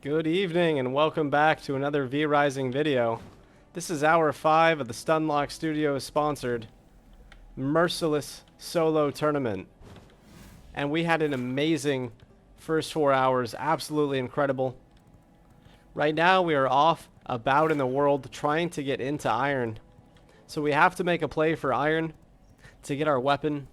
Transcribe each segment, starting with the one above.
Good evening and welcome back to another V-Rising video. This is hour 5 of the Stunlock Studios sponsored Merciless solo tournament. And we had an amazing first 4 hours, absolutely incredible. Right now we are off about in the world trying to get into iron. So we have to make a play for iron to get our weapon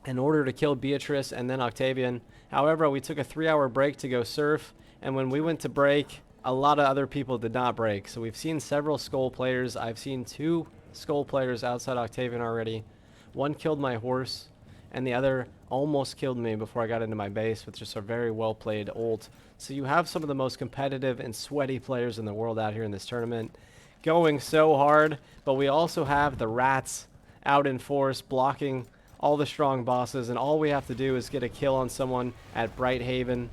in order to kill Beatrice and then Octavian. However, we took a 3-hour break to go surf, and when we went to break, a lot of other people did not break. So we've seen several Skull players. I've seen 2 Skull players outside Octavian already. One killed my horse, and the other almost killed me before I got into my base with just a very well played ult. So you have some of the most competitive and sweaty players in the world out here in this tournament, going so hard, but we also have the rats out in force blocking all the strong bosses, and all we have to do is get a kill on someone at Bright Haven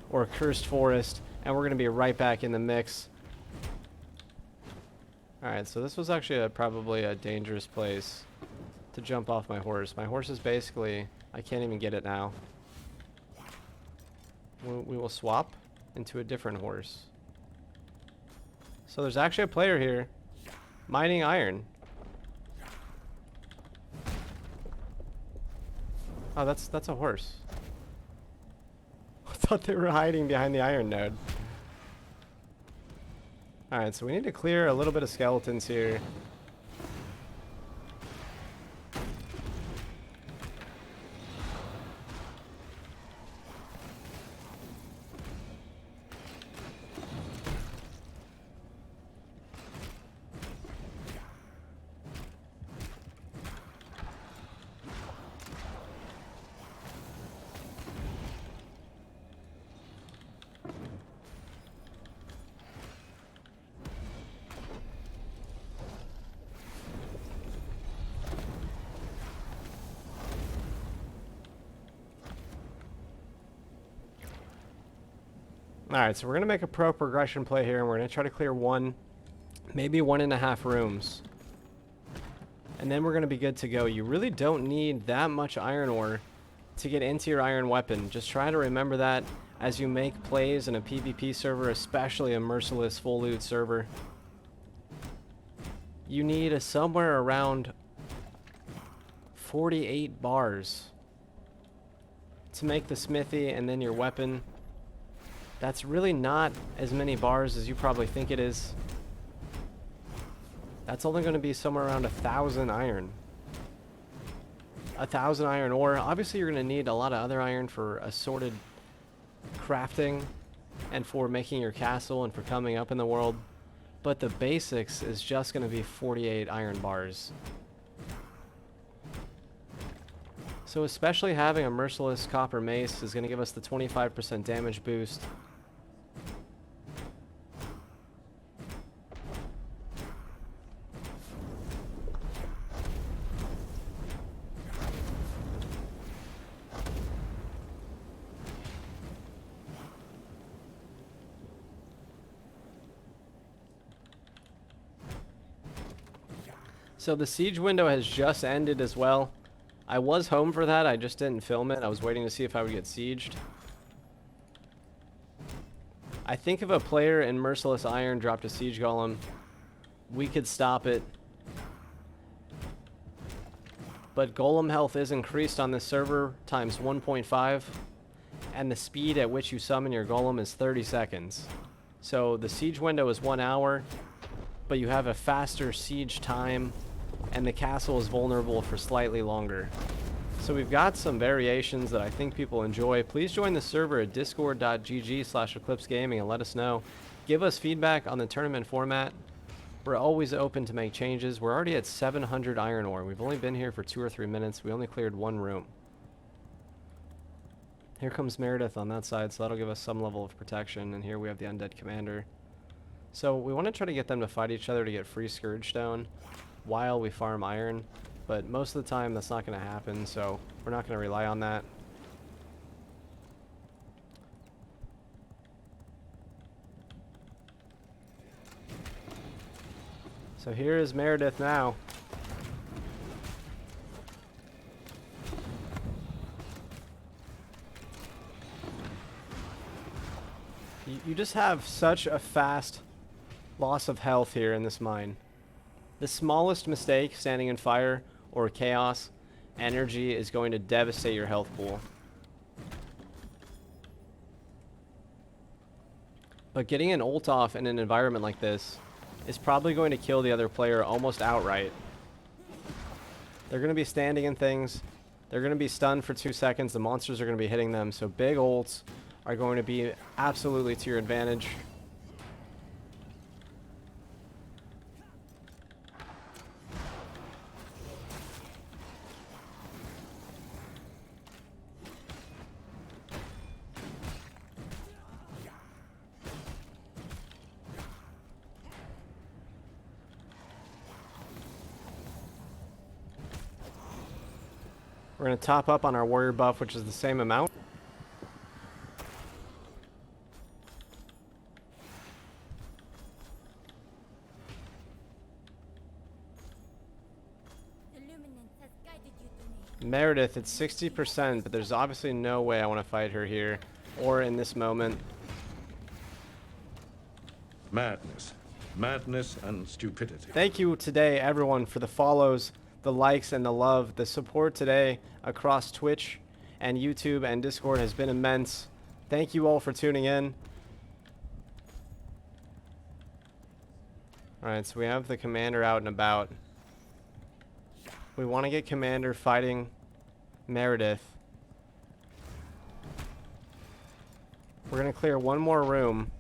or Cursed Forest, and we're going to be right back in the mix. Alright, so this was actually probably a dangerous place to jump off my horse. My horse is basically, I can't even get it now. We will swap into a different horse. So there's actually a player here mining iron. Oh, that's a horse. I thought they were hiding behind the iron node. Alright, so we need to clear a little bit of skeletons here. Alright, so we're going to make a pro progression play here, and we're going to try to clear 1, maybe 1.5 rooms. And then we're going to be good to go. You really don't need that much iron ore to get into your iron weapon. Just try to remember that as you make plays in a PvP server, especially a Merciless full loot server. You need somewhere around 48 bars to make the smithy and then your weapon. That's really not as many bars as you probably think it is. That's only going to be somewhere around 1,000 iron. 1,000 iron ore. Obviously, you're going to need a lot of other iron for assorted crafting and for making your castle and for coming up in the world. But the basics is just going to be 48 iron bars. So especially having a Merciless copper mace is going to give us the 25% damage boost. So the siege window has just ended as well. I was home for that, I just didn't film it. I was waiting to see if I would get sieged. I think if a player in Merciless Iron dropped a siege golem, we could stop it. But golem health is increased on this server times 1.5, and the speed at which you summon your golem is 30 seconds. So the siege window is 1 hour, but you have a faster siege time, and the castle is vulnerable for slightly longer. So we've got some variations that I think people enjoy. Please join the server at discord.gg/eclipsegaming and let us know. Give us feedback on the tournament format. We're always open to make changes. We're already at 700 iron ore. We've only been here for 2 or 3 minutes. We only cleared 1 room. Here comes Meredith on that side, so that'll give us some level of protection. And here we have the undead commander. So we want to try to get them to fight each other to get free Scourge Stone while we farm iron, but most of the time that's not going to happen, so we're not going to rely on that. So here is Meredith now. You just have such a fast loss of health here in this mine. The smallest mistake, standing in fire or chaos energy, is going to devastate your health pool. But getting an ult off in an environment like this is probably going to kill the other player almost outright. They're going to be standing in things. They're going to be stunned for 2 seconds. The monsters are going to be hitting them. So big ults are going to be absolutely to your advantage. We're going to top up on our warrior buff, which is the same amount. Meredith, it's 60%, but there's obviously no way I want to fight her here or in this moment. Madness. Madness and stupidity. Thank you today, everyone, for the follows, the likes, and the love. The support today across Twitch and YouTube and Discord has been immense. Thank you all for tuning in. Alright, so we have the commander out and about. We want to get commander fighting Meredith. We're going to clear one more room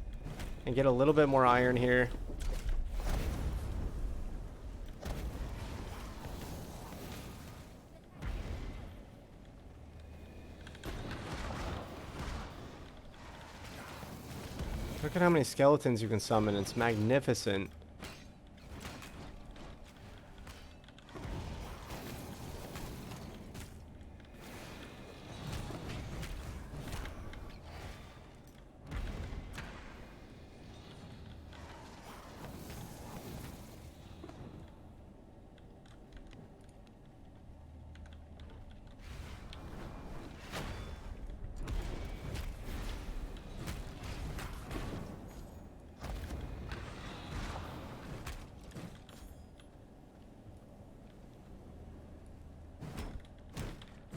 and get a little bit more iron here. Look at how many skeletons you can summon. It's magnificent.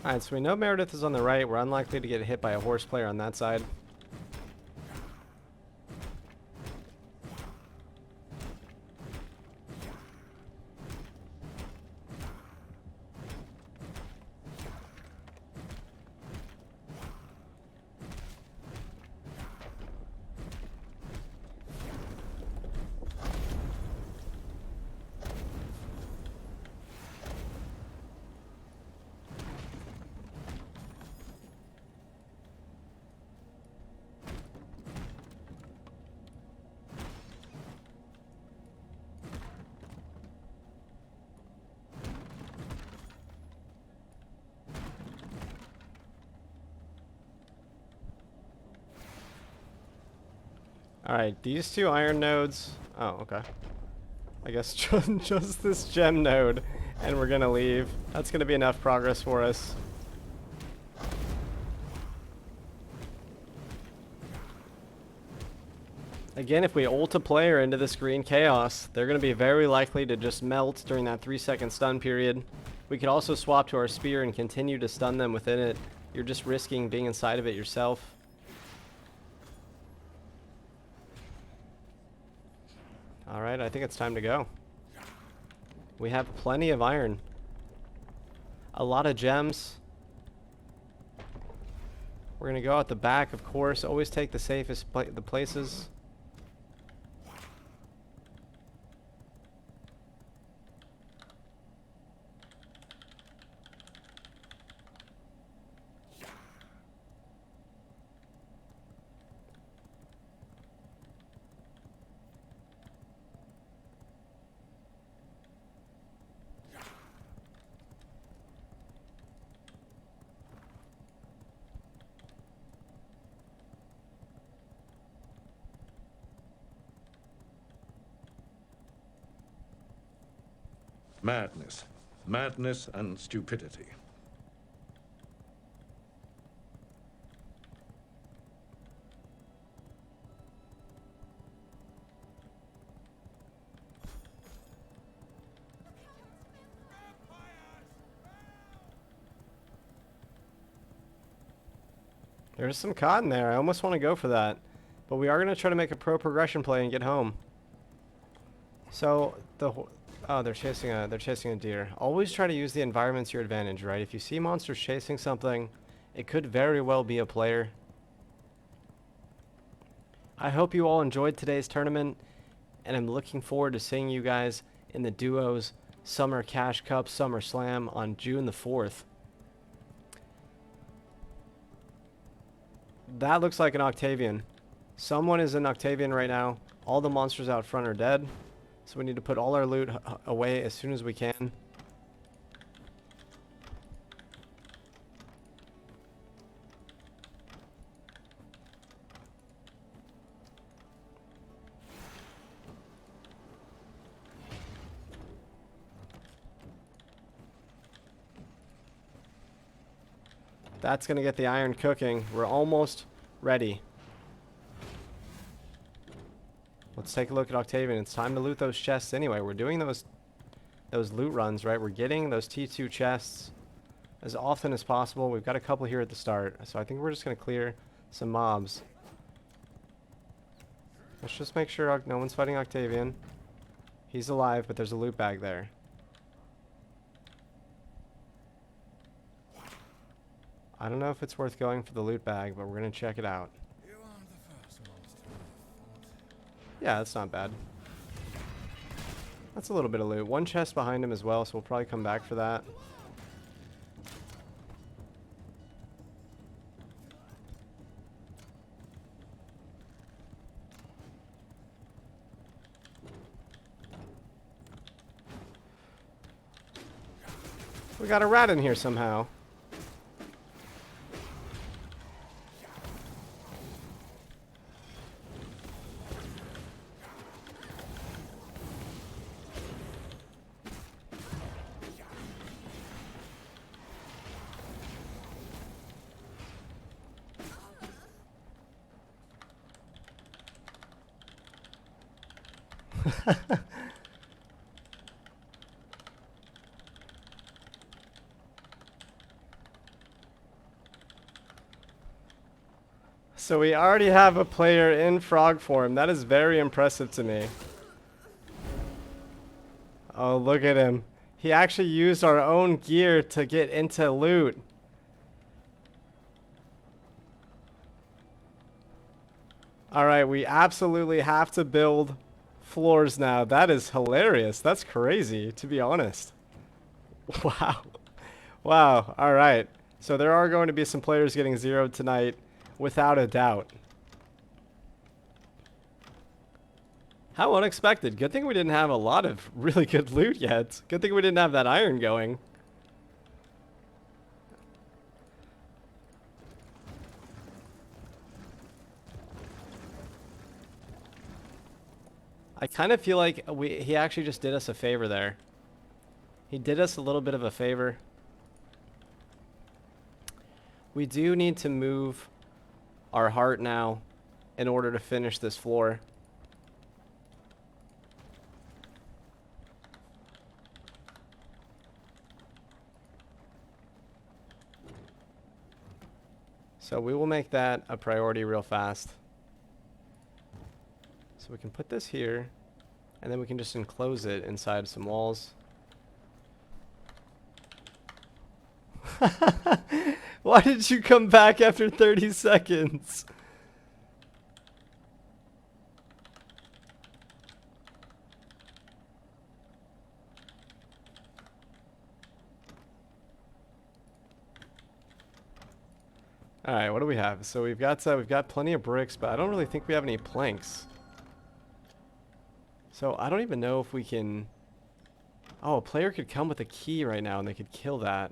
Alright, so we know Meredith is on the right. We're unlikely to get hit by a horse player on that side. Alright, these two iron nodes. Oh, okay. I guess just this gem node, and we're gonna leave. That's gonna be enough progress for us. Again, if we ult a player into this green chaos, they're gonna be very likely to just melt during that 3-second stun period. We could also swap to our spear and continue to stun them within it. You're just risking being inside of it yourself. Alright, I think it's time to go. We have plenty of iron. A lot of gems. We're going to go out the back, of course. Always take the safest the places. Madness. Madness and stupidity. There's some cotton there. I almost want to go for that. But we are going to try to make a pro progression play and get home. So, oh, they're chasing a deer. Always try to use the environment to your advantage, right? If you see monsters chasing something, it could very well be a player. I hope you all enjoyed today's tournament, and I'm looking forward to seeing you guys in the Duos Summer Cash Cup Summer Slam on June the 4th. That looks like an Octavian. Someone is in Octavian right now. All the monsters out front are dead. So we need to put all our loot away as soon as we can. That's going to get the iron cooking. We're almost ready. Let's take a look at Octavian. It's time to loot those chests anyway. We're doing those loot runs, right? We're getting those T2 chests as often as possible. We've got a couple here at the start, so I think we're just going to clear some mobs. Let's just make sure no one's fighting Octavian. He's alive, but there's a loot bag there. I don't know if it's worth going for the loot bag, but we're going to check it out. Yeah, that's not bad. That's a little bit of loot. One chest behind him as well, so we'll probably come back for that. We got a rat in here somehow. So we already have a player in frog form. That is very impressive to me. Oh, look at him. He actually used our own gear to get into loot. Alright, we absolutely have to build floors now. That is hilarious. That's crazy, to be honest. Wow. Wow. Alright. So there are going to be some players getting zeroed tonight, without a doubt. How unexpected. Good thing we didn't have a lot of really good loot yet. Good thing we didn't have that iron going. I kind of feel like he actually just did us a favor there. He did us a little bit of a favor. We do need to move our heart now in order to finish this floor. So we will make that a priority real fast. So we can put this here, and then we can just enclose it inside some walls. Why did you come back after 30 seconds? All right, what do we have? So we've got plenty of bricks, but I don't really think we have any planks. So I don't even know if we can... Oh, a player could come with a key right now and they could kill that.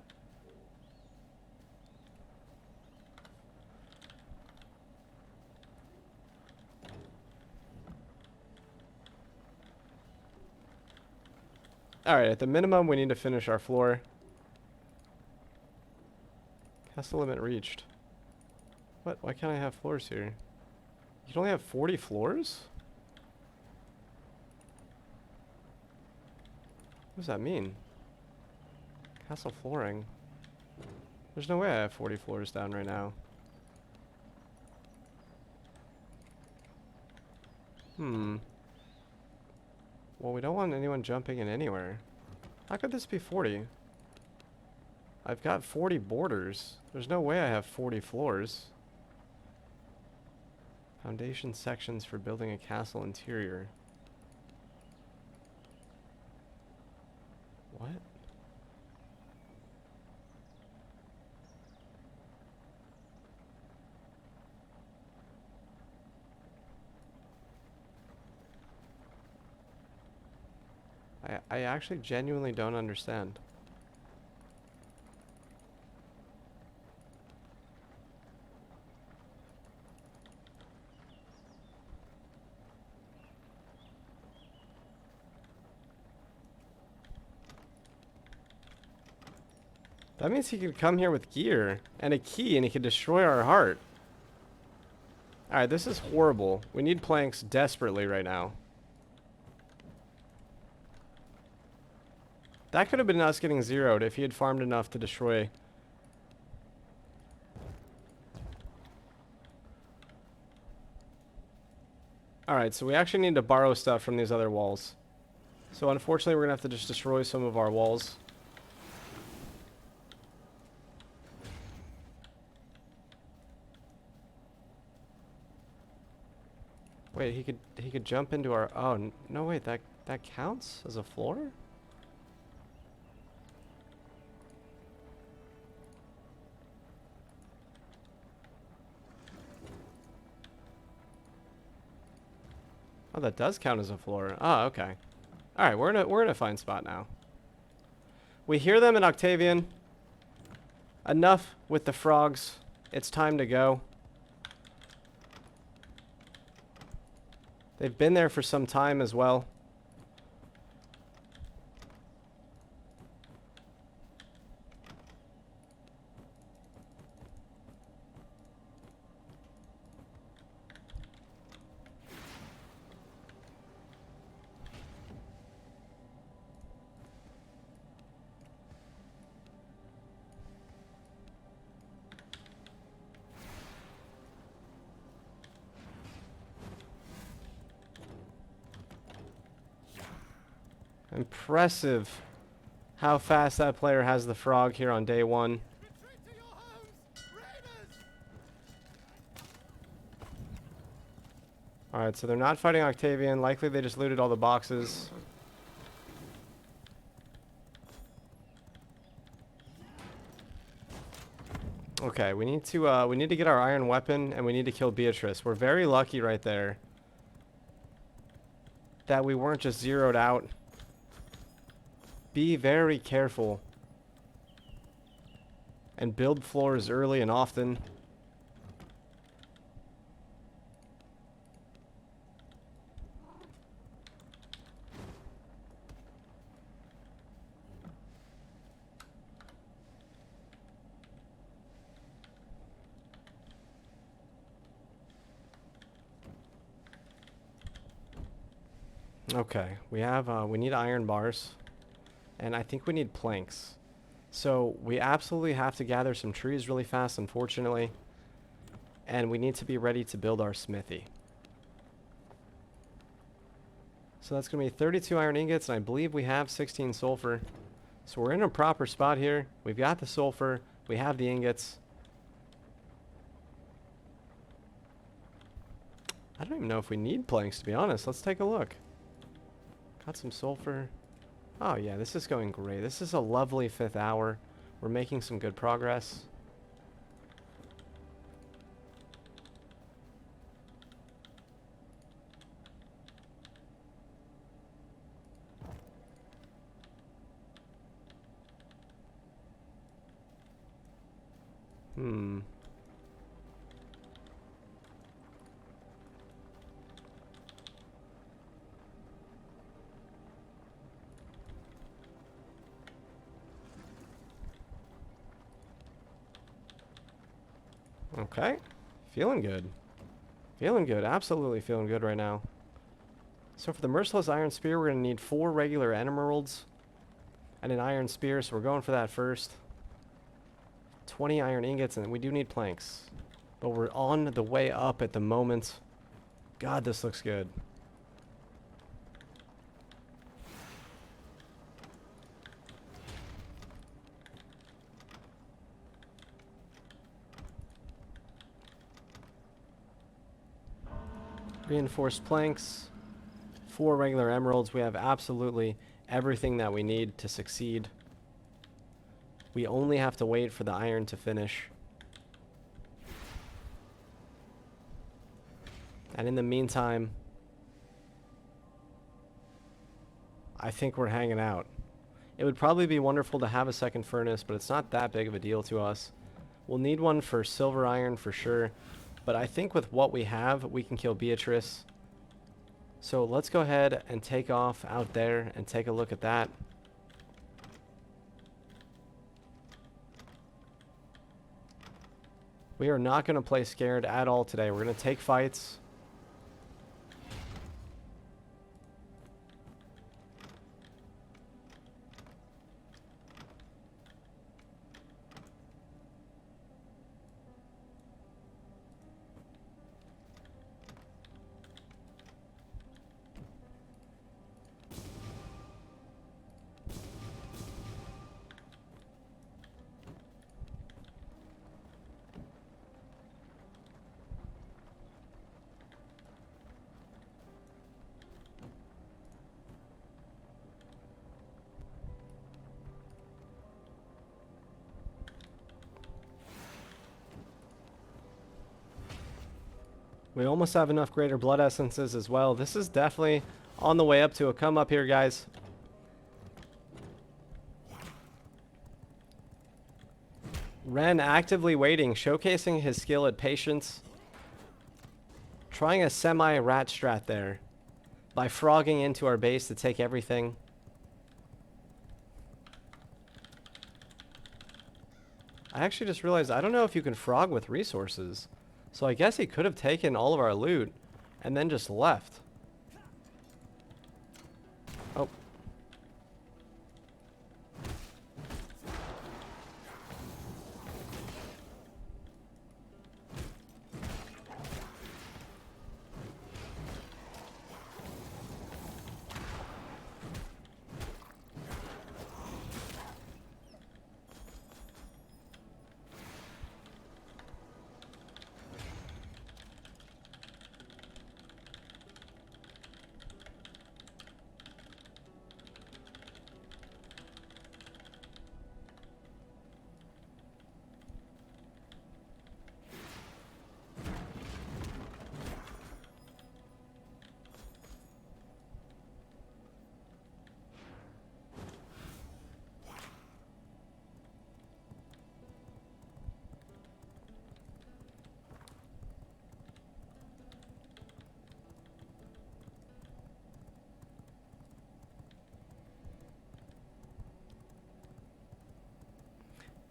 Alright, at the minimum we need to finish our floor. Castle limit reached. What? Why can't I have floors here? You can only have 40 floors? What does that mean? Castle flooring. There's no way I have 40 floors down right now. Well, we don't want anyone jumping in anywhere. How could this be 40? I've got 40 borders. There's no way I have 40 floors. Foundation sections for building a castle interior. What? I actually genuinely don't understand. That means he could come here with gear and a key and he could destroy our heart. Alright, this is horrible. We need planks desperately right now. That could have been us getting zeroed if he had farmed enough to destroy. Alright, so we actually need to borrow stuff from these other walls. So unfortunately we're going to have to just destroy some of our walls. Wait, he could jump into our... Oh, no, wait, that counts as a floor? Oh, that does count as a floor. Oh, okay. All right, we're in a fine spot now. We hear them in Octavian. Enough with the frogs. It's time to go. They've been there for some time as well. Impressive how fast that player has the frog here on day one. Alright, so they're not fighting Octavian. Likely they just looted all the boxes. Okay, we need to get our iron weapon and we need to kill Beatrice. We're very lucky right there that we weren't just zeroed out. Be very careful. And build floors early and often. Okay, we need iron bars. And I think we need planks. So we absolutely have to gather some trees really fast, unfortunately. And we need to be ready to build our smithy. So that's going to be 32 iron ingots, and I believe we have 16 sulfur. So we're in a proper spot here. We've got the sulfur. We have the ingots. I don't even know if we need planks, to be honest. Let's take a look. Got some sulfur. Oh yeah, this is going great. This is a lovely 5th hour. We're making some good progress. Okay. Feeling good. Feeling good. Absolutely feeling good right now. So for the Merciless Iron Spear, we're going to need 4 regular emeralds and an iron spear, so we're going for that first. 20 iron ingots, and we do need planks. But we're on the way up at the moment. God, this looks good. Reinforced planks. 4 regular emeralds. We have absolutely everything that we need to succeed. We only have to wait for the iron to finish. And in the meantime, I think we're hanging out. It would probably be wonderful to have a second furnace, but it's not that big of a deal to us. We'll need one for silver iron for sure, but I think with what we have, we can kill Beatrice. So let's go ahead and take off out there and take a look at that. We are not going to play scared at all today. We're going to take fights. We almost have enough greater blood essences as well. This is definitely on the way up to a come up here, guys. Ren actively waiting, showcasing his skill at patience. Trying a semi-rat strat there by frogging into our base to take everything. I actually just realized I don't know if you can frog with resources. So I guess he could have taken all of our loot and then just left. Oh.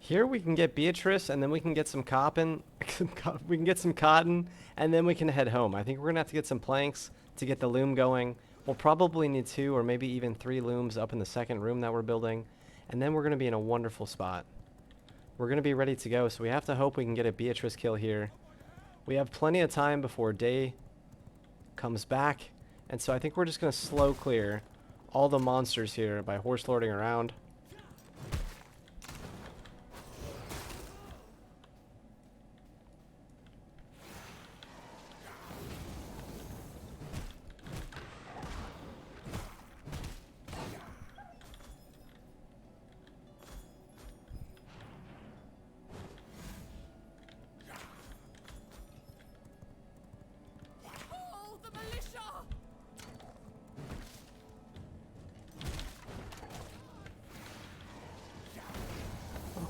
Here we can get Beatrice, and then we can get some cotton. We can get some cotton, and then we can head home. I think we're gonna have to get some planks to get the loom going. We'll probably need 2 or maybe even 3 looms up in the second room that we're building, and then we're gonna be in a wonderful spot. We're gonna be ready to go, so we have to hope we can get a Beatrice kill here. We have plenty of time before day comes back, and so I think we're just gonna slow clear all the monsters here by horse lording around.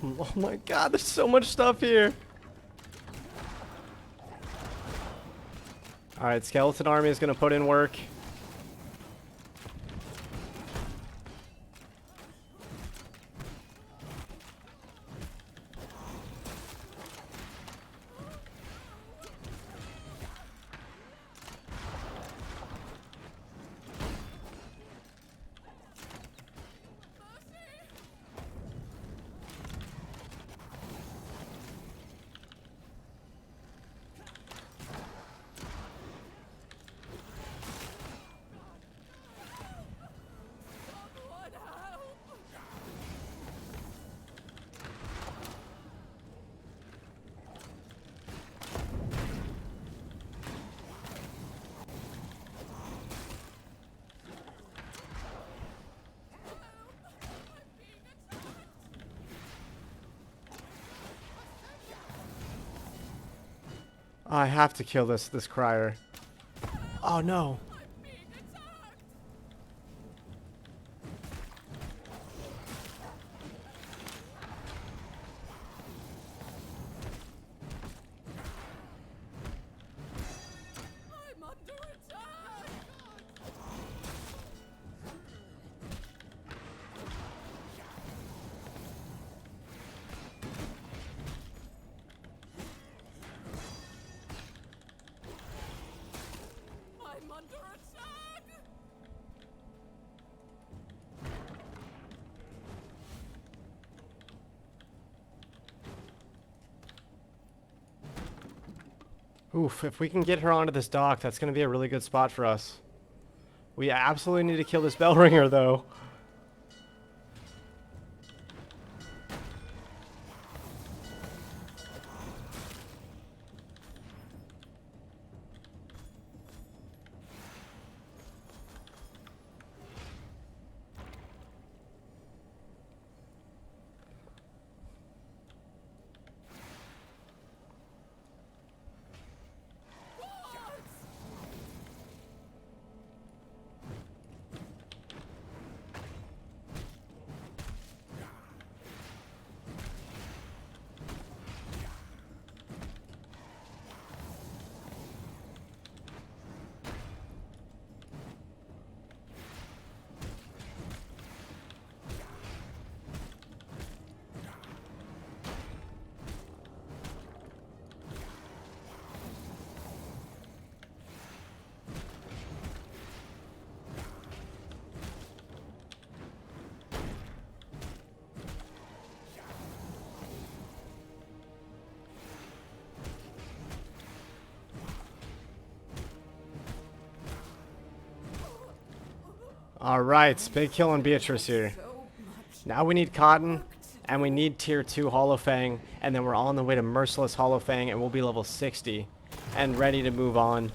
Oh my god, there's so much stuff here. Alright, Skeleton Army is going to put in work. I have to kill this crier. Oh no. Oof, if we can get her onto this dock, that's going to be a really good spot for us. We absolutely need to kill this bell ringer, though. Alright, big kill on Beatrice here. Now we need Cotton, and we need tier 2 Holofang, and then we're on the way to Merciless Holofang, and we'll be level 60, and ready to move on.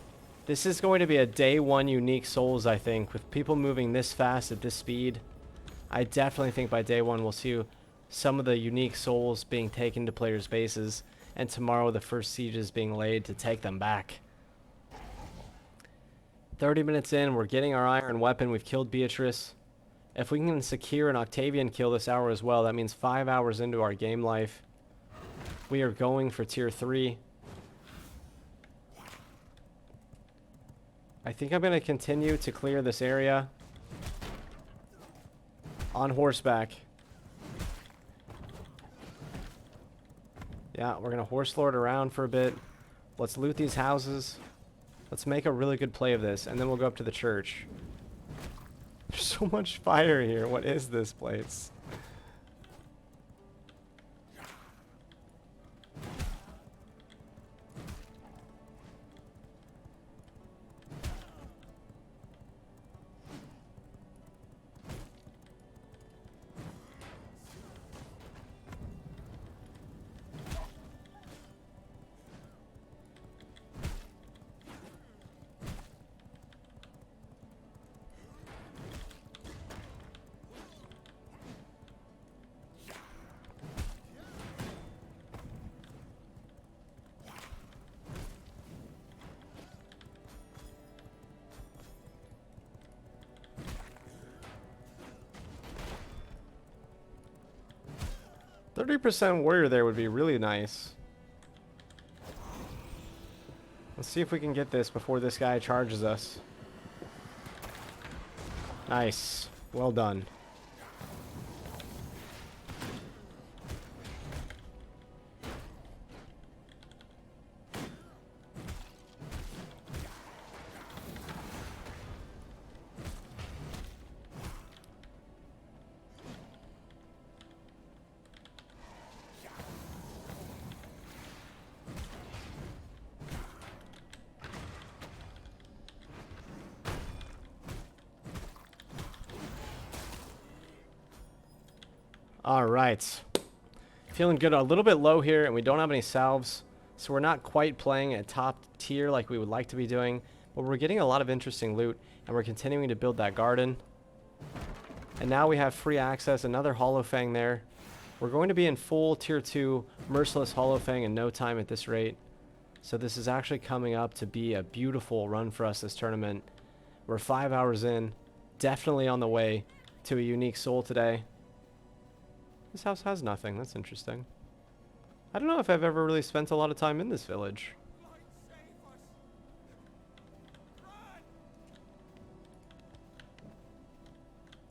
This is going to be a day 1 unique souls, I think, with people moving this fast at this speed. I definitely think by day 1 we'll see some of the unique souls being taken to players' bases, and tomorrow the first sieges being laid to take them back. 30 minutes in, we're getting our iron weapon. We've killed Beatrice. If we can secure an Octavian kill this hour as well, that means 5 hours into our game life. We are going for tier 3. I think I'm going to continue to clear this area on horseback. Yeah, we're going to horse lord around for a bit. Let's loot these houses. Let's make a really good play of this, and then we'll go up to the church. There's so much fire here. What is this place? %, warrior there would be really nice. Let's see if we can get this before this guy charges us. Nice. Well done. Alright. Feeling good. A little bit low here, and we don't have any salves, so we're not quite playing at top tier like we would like to be doing, but we're getting a lot of interesting loot, and we're continuing to build that garden. And now we have free access, another Holofang there. We're going to be in full tier 2 Merciless Holofang in no time at this rate. So this is actually coming up to be a beautiful run for us this tournament. We're 5 hours in, definitely on the way to a unique soul today. This house has nothing, that's interesting. I don't know if I've ever really spent a lot of time in this village.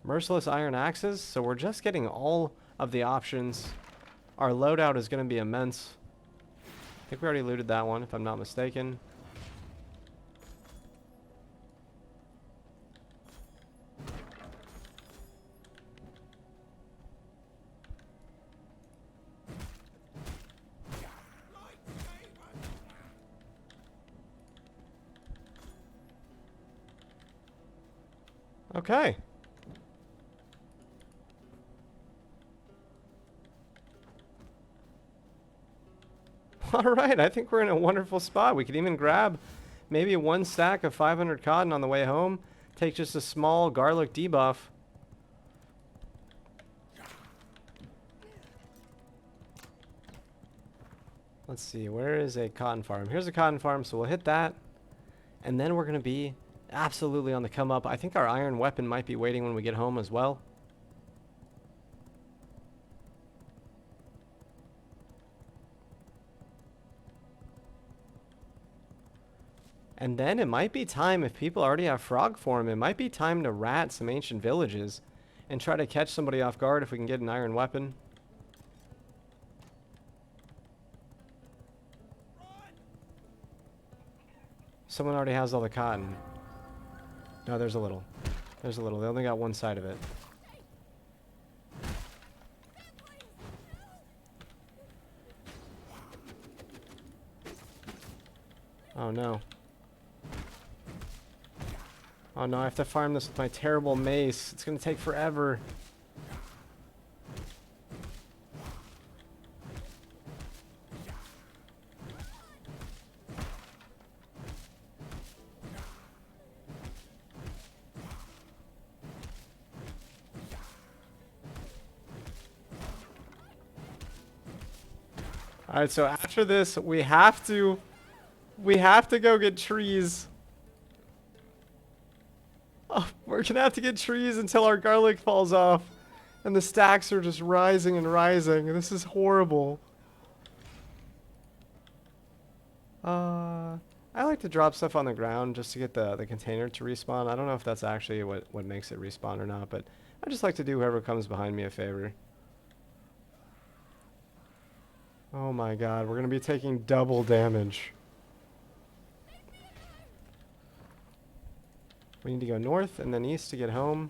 Merciless iron axes, so we're just getting all of the options. Our loadout is going to be immense. I think we already looted that one, if I'm not mistaken. Okay. Alright, I think we're in a wonderful spot. We could even grab maybe one stack of 500 cotton on the way home. Take just a small garlic debuff. Let's see, where is a cotton farm? Here's a cotton farm, so we'll hit that. And then we're going to be absolutely on the come up. I think our iron weapon might be waiting when we get home as well. And then it might be time, if people already have frog form, it might be time to rat some ancient villages and try to catch somebody off guard if we can get an iron weapon. Someone already has all the cotton. No, there's a little. There's a little. They only got one side of it. Oh no. Oh no, I have to farm this with my terrible mace. It's gonna take forever. Alright, so after this, we have to go get trees. Oh, we're gonna have to get trees until our garlic falls off. And the stacks are just rising and rising. This is horrible. I like to drop stuff on the ground just to get the container to respawn. I don't know if that's actually what makes it respawn or not, but I just like to do whoever comes behind me a favor. Oh my god, we're gonna be taking double damage. We need to go north and then east to get home.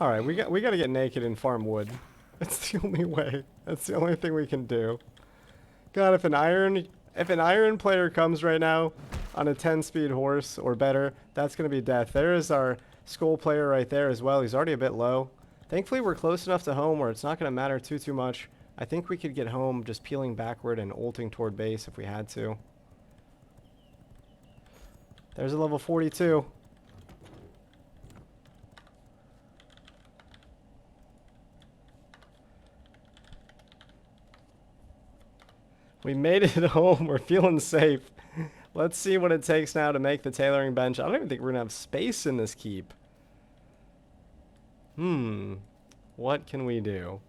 Alright, we gotta get naked and farm wood. That's the only way. That's the only thing we can do. God, if an iron player comes right now on a 10-speed horse or better, that's gonna be death. There is our skull player right there as well. He's already a bit low. Thankfully we're close enough to home where it's not gonna matter too much. I think we could get home just peeling backward and ulting toward base if we had to. There's a level 42. We made it home. We're feeling safe. Let's see what it takes now to make the tailoring bench. I don't even think we're going to have space in this keep. What can we do?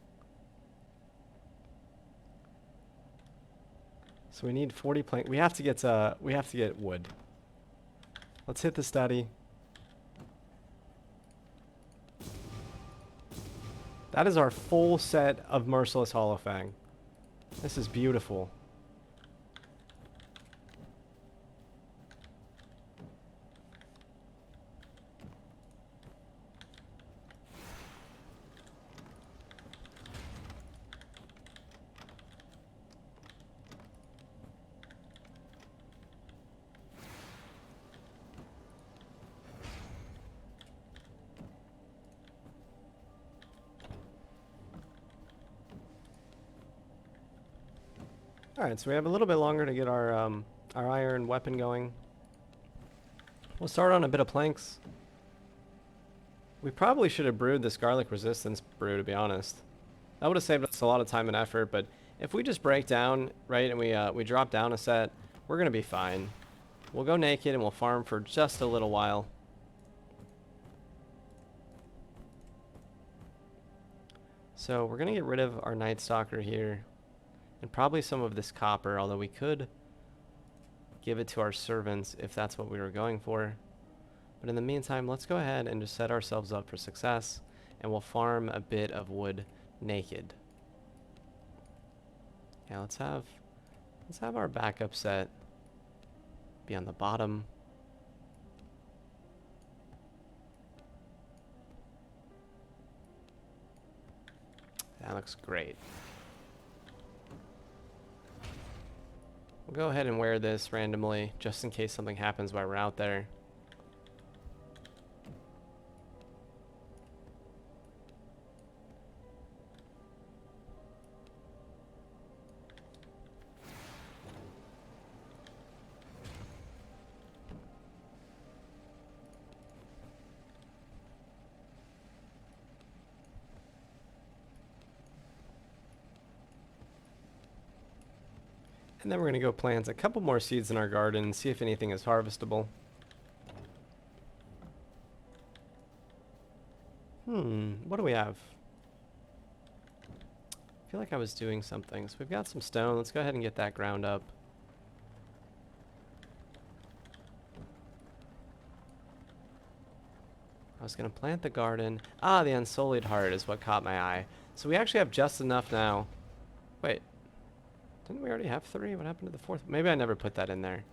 So we need 40 plank. We have to get wood. Let's hit the study. That is our full set of Merciless Holofang. This is beautiful. Alright, so we have a little bit longer to get our iron weapon going. We'll start on a bit of planks. We probably should have brewed this garlic resistance brew, to be honest. That would have saved us a lot of time and effort, but if we just break down, right, and we drop down a set, we're going to be fine. We'll go naked and we'll farm for just a little while. So we're going to get rid of our Night Stalker here. And probably some of this copper, although we could give it to our servants if that's what we were going for. But in the meantime, let's go ahead and just set ourselves up for success. And we'll farm a bit of wood naked. Yeah, let's have our backup set be on the bottom. That looks great. We'll go ahead and wear this randomly, just in case something happens while we're out there. And then we're going to go plant a couple more seeds in our garden and see if anything is harvestable. What do we have? I feel like I was doing something. So we've got some stone. Let's go ahead and get that ground up. I was going to plant the garden. Ah, the unsullied heart is what caught my eye. So we actually have just enough now. Wait. Didn't we already have 3? What happened to the 4th? Maybe I never put that in there.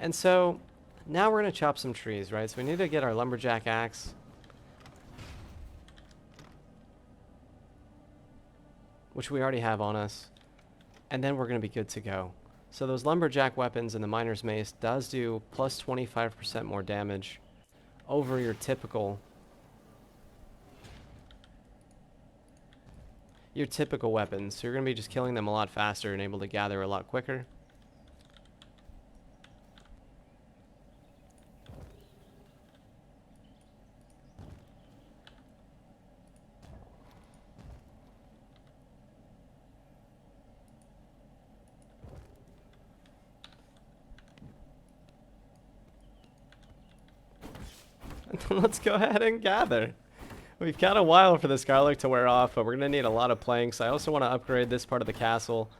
And so now we're going to chop some trees, right? So we need to get our lumberjack axe. Which we already have on us. And then we're going to be good to go. So those lumberjack weapons and the miner's mace does do plus 25% more damage over your typical weapons. So you're going to be just killing them a lot faster and able to gather a lot quicker. Let's go ahead and gather. We've got a while for this garlic to wear off, but we're going to need a lot of planks. I also want to upgrade this part of the castle.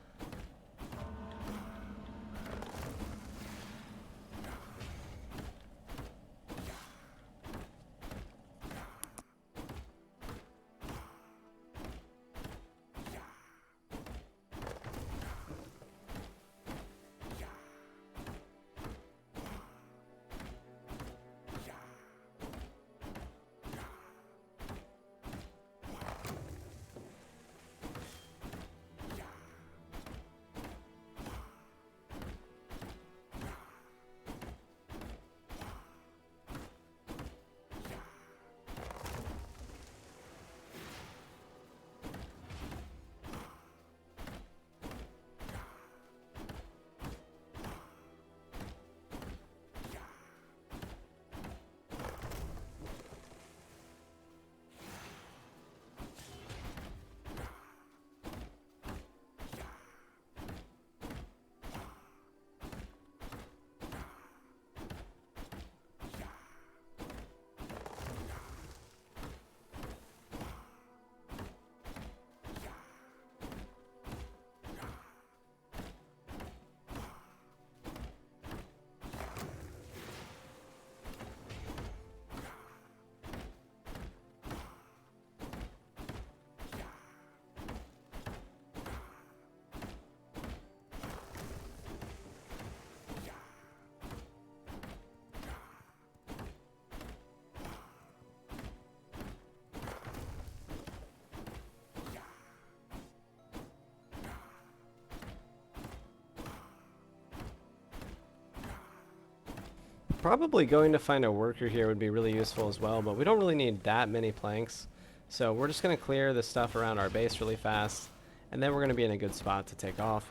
Probably going to find a worker here would be really useful as well, but we don't really need that many planks. So we're just going to clear the stuff around our base really fast, and then we're going to be in a good spot to take off.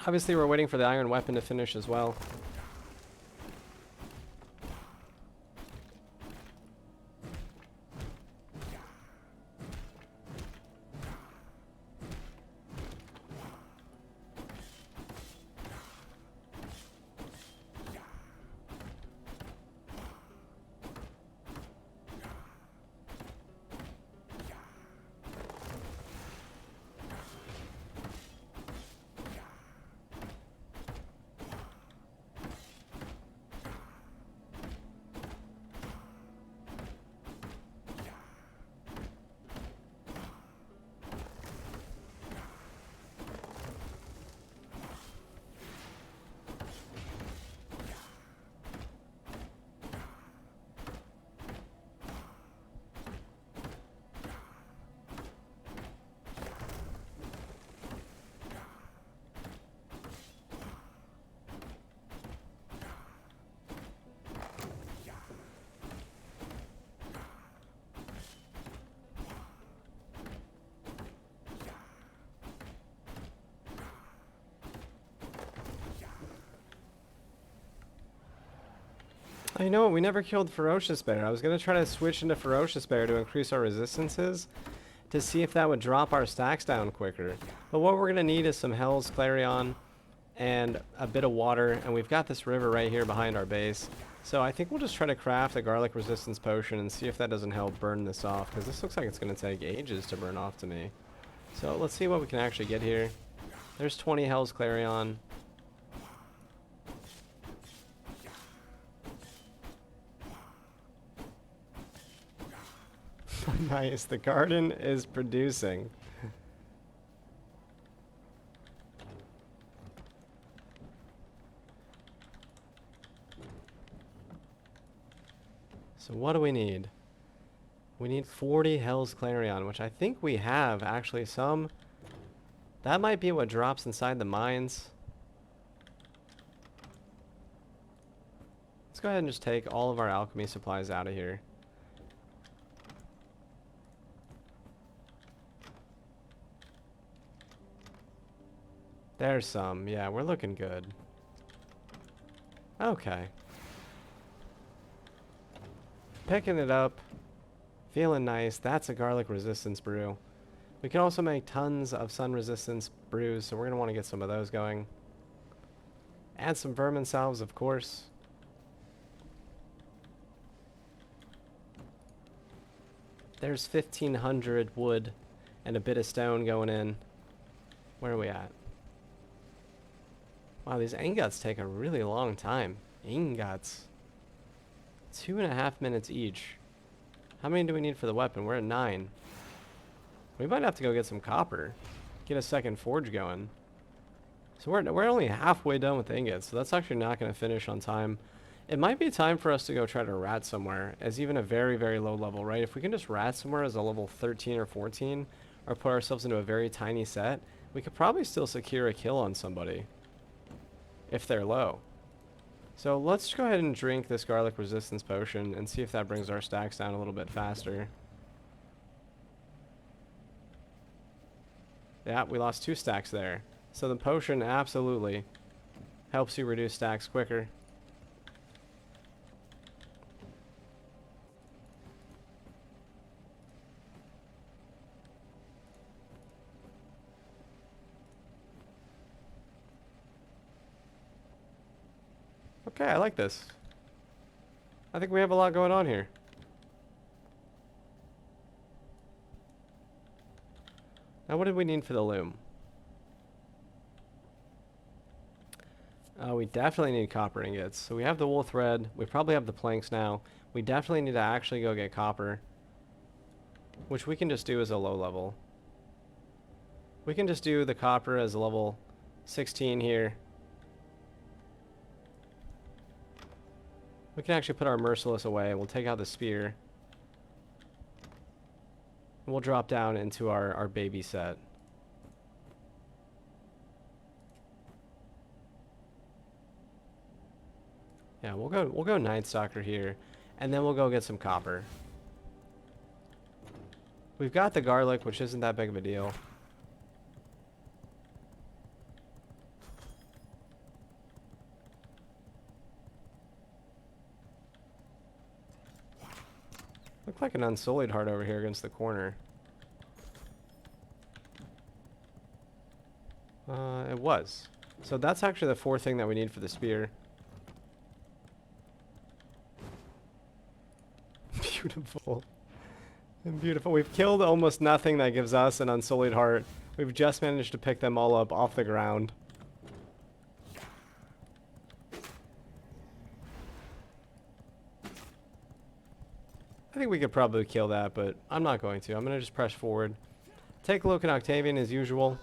Obviously, we're waiting for the iron weapon to finish as well. Oh, you know what? We never killed Ferocious Bear. I was going to try to switch into Ferocious Bear to increase our resistances to see if that would drop our stacks down quicker. But what we're going to need is some Hell's Clarion and a bit of water. And we've got this river right here behind our base. So I think we'll just try to craft a garlic resistance potion and see if that doesn't help burn this off. Because this looks like it's going to take ages to burn off to me. So let's see what we can actually get here. There's 20 Hell's Clarion. Nice, the garden is producing. So what do we need? We need 40 Hell's Clarion, which I think we have actually some. That might be what drops inside the mines. Let's go ahead and just take all of our alchemy supplies out of here. There's some. Yeah, we're looking good. Okay. Picking it up. Feeling nice. That's a garlic resistance brew. We can also make tons of sun resistance brews, so we're going to want to get some of those going. Add some vermin salves, of course. There's 1,500 wood and a bit of stone going in. Where are we at? Wow, these ingots take a really long time. Ingots. 2.5 minutes each. How many do we need for the weapon? We're at 9. We might have to go get some copper. Get a second forge going. So we're only halfway done with the ingots, so that's actually not going to finish on time. It might be time for us to go try to rat somewhere as even a very, very low level, right? If we can just rat somewhere as a level 13 or 14, or put ourselves into a very tiny set, we could probably still secure a kill on somebody if they're low. So let's go ahead and drink this garlic resistance potion and see if that brings our stacks down a little bit faster. Yeah, we lost 2 stacks there. So the potion absolutely helps you reduce stacks quicker. Okay, I like this. I think we have a lot going on here. Now, what did we need for the loom? We definitely need copper ingots. So we have the wool thread. We probably have the planks now. We definitely need to actually go get copper, which we can just do as a low level. We can just do the copper as a level 16 here. We can actually put our Merciless away. We'll take out the spear. And we'll drop down into our baby set. Yeah, we'll go Night Stalker here, and then we'll go get some copper. We've got the garlic, which isn't that big of a deal. Looked like an Unsullied Heart over here against the corner. It was. So that's actually the 4th thing that we need for the spear. Beautiful. And beautiful. We've killed almost nothing that gives us an Unsullied Heart. We've just managed to pick them all up off the ground. I think we could probably kill that, but I'm not going to. I'm going to just press forward. Take a look at Octavian as usual.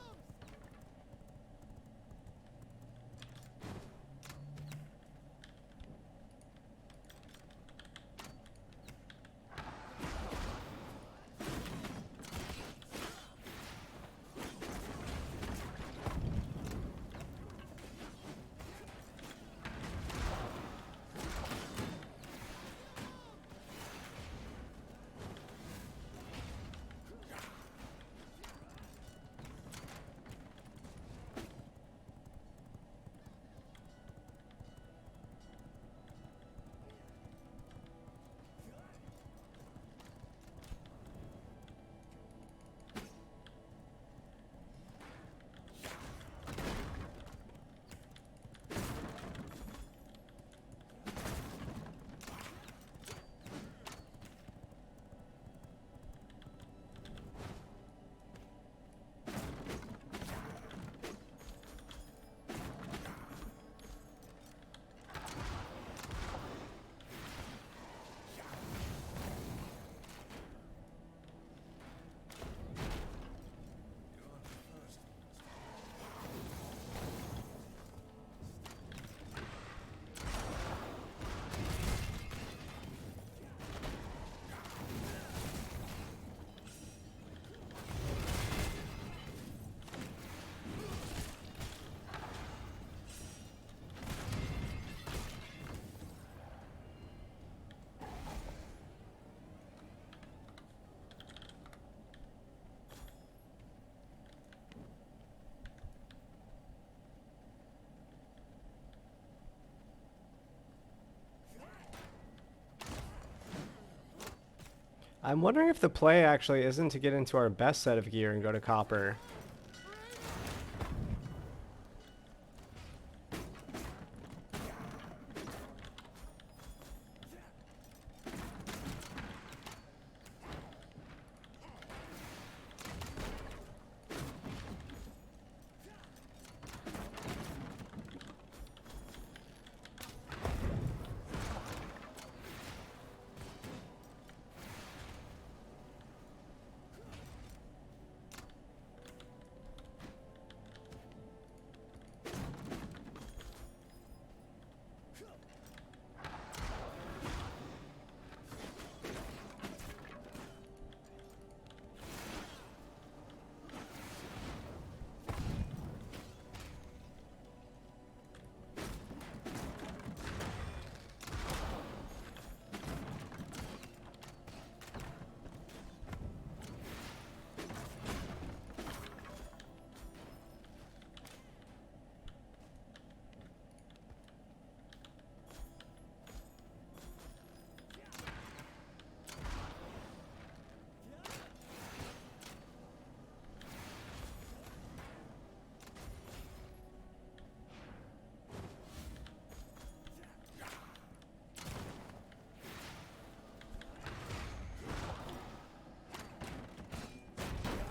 I'm wondering if the play actually isn't to get into our best set of gear and go to copper.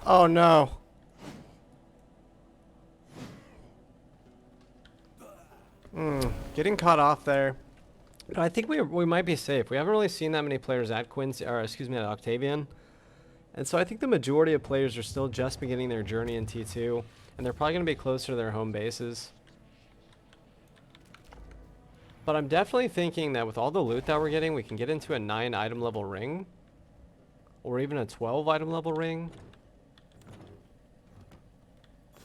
Oh no. Getting caught off there. But I think we might be safe. We haven't really seen that many players at Quincy, or excuse me, at Octavian. And so I think the majority of players are still just beginning their journey in T2. And they're probably going to be closer to their home bases. But I'm definitely thinking that with all the loot that we're getting, we can get into a 9 item level ring. Or even a 12 item level ring.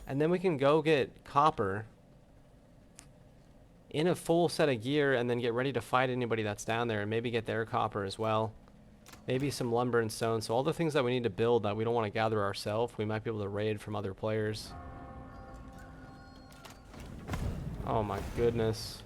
And then we can go get copper in a full set of gear and then get ready to fight anybody that's down there and maybe get their copper as well. Maybe some lumber and stone. So all the things that we need to build that we don't want to gather ourselves, we might be able to raid from other players. Oh my goodness.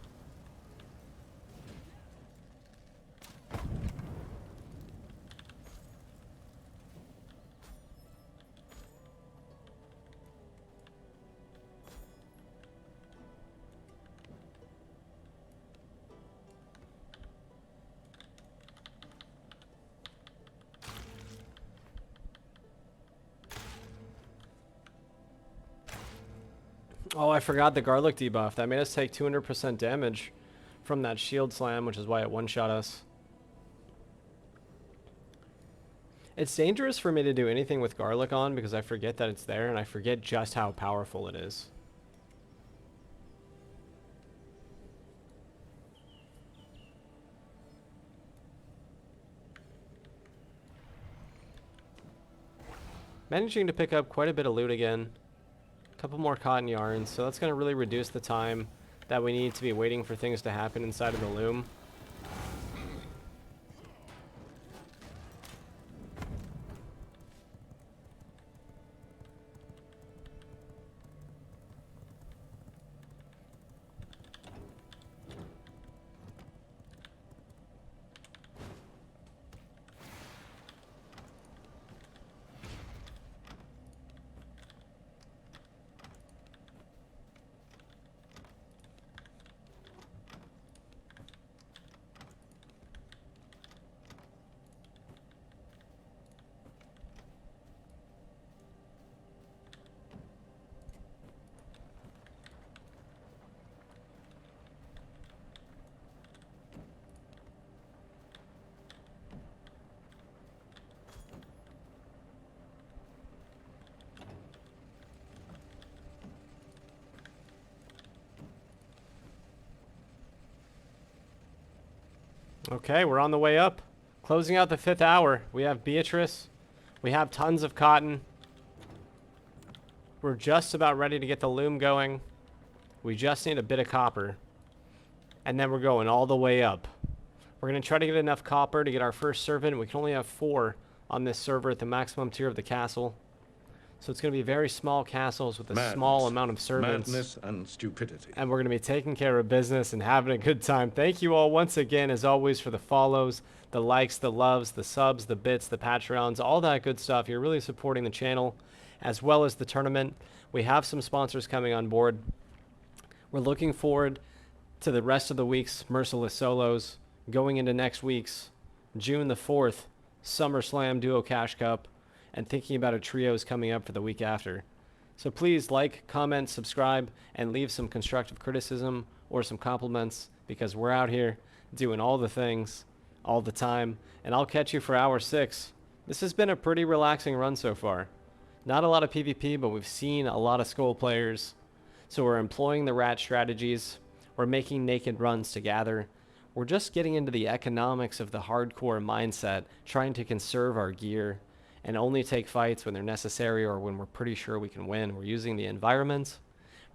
Oh, I forgot the garlic debuff. That made us take 200% damage from that shield slam, which is why it one-shot us. It's dangerous for me to do anything with garlic on because I forget that it's there and I forget just how powerful it is. Managing to pick up quite a bit of loot again. Couple more cotton yarns, so that's going to really reduce the time that we need to be waiting for things to happen inside of the loom. Okay, we're on the way up. Closing out the 5th hour. We have Beatrice. We have tons of cotton. We're just about ready to get the loom going. We just need a bit of copper. And then we're going all the way up. We're going to try to get enough copper to get our first servant. We can only have 4 on this server at the maximum tier of the castle. So it's going to be very small castles with a Madness. small amount of servants. Madness and stupidity. And we're going to be taking care of business and having a good time. Thank you all once again, as always, for the follows, the likes, the loves, the subs, the bits, the Patreons, all that good stuff. You're really supporting the channel as well as the tournament. We have some sponsors coming on board. We're looking forward to the rest of the week's Merciless solos, going into next week's June the 4th SummerSlam Duo Cash Cup, and thinking about a trios coming up for the week after. So please like, comment, subscribe, and leave some constructive criticism or some compliments, because we're out here doing all the things all the time. And I'll catch you for hour 6. This has been a pretty relaxing run so far. Not a lot of PvP, but we've seen a lot of Skull players. So we're employing the rat strategies. We're making naked runs to gather. We're just getting into the economics of the hardcore mindset, trying to conserve our gear and only take fights when they're necessary or when we're pretty sure we can win. We're using the environment.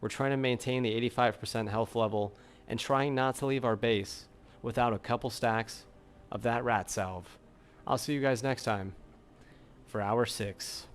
We're trying to maintain the 85% health level and trying not to leave our base without a couple stacks of that rat salve. I'll see you guys next time for hour 6.